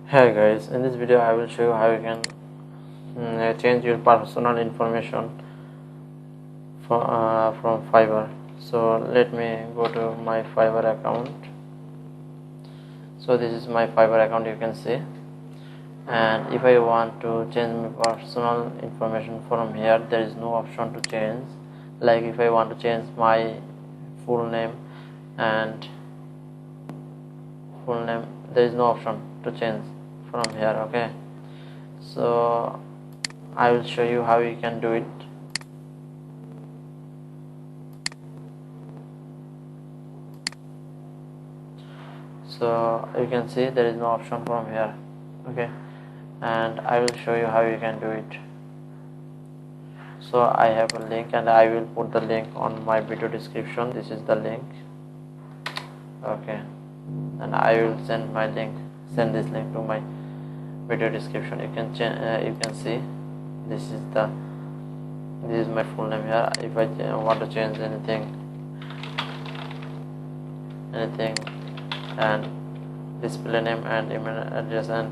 Hey guys, in this video I will show you how you can change your personal information from Fiverr. So let me go to my Fiverr account. So this is my Fiverr account, you can see. And if I want to change my personal information from here, there is no option to change. Like if I want to change my full name and there is no option to change from here. Okay, so I will show you how you can do it. So you can see there is no option from here. Okay, and I will show you how you can do it. So I have a link and I will put the link on my video description. This is the link. Okay, and I will send this link to my video description. You can see this is my full name here. If I want to change anything and display name and email address and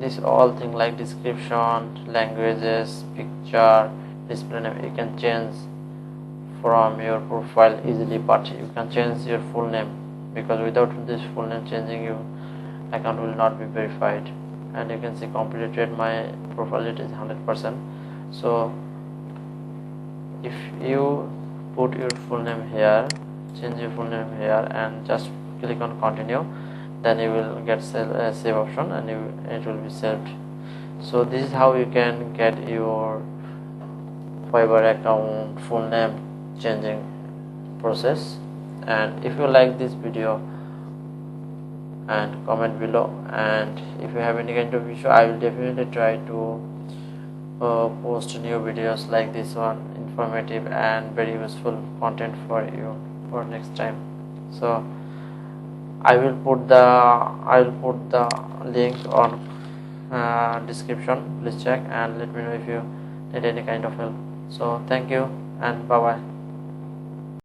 this all thing like description, languages, picture, display name, you can change from your profile easily. But you can change your full name, because without this full name changing, your account will not be verified. And you can see completed my profile, it is 100%. So if you put your full name here, change your full name here and just click on continue, then you will get save option and it will be saved. So this is how you can get your Fiverr account full name changing process. And if you like this video, and comment below, and if you have any kind of issue, I will definitely try to post new videos like this one, informative and very useful content for you for next time. So I will put the link on description. Please check and let me know if you need any kind of help. So thank you and bye bye.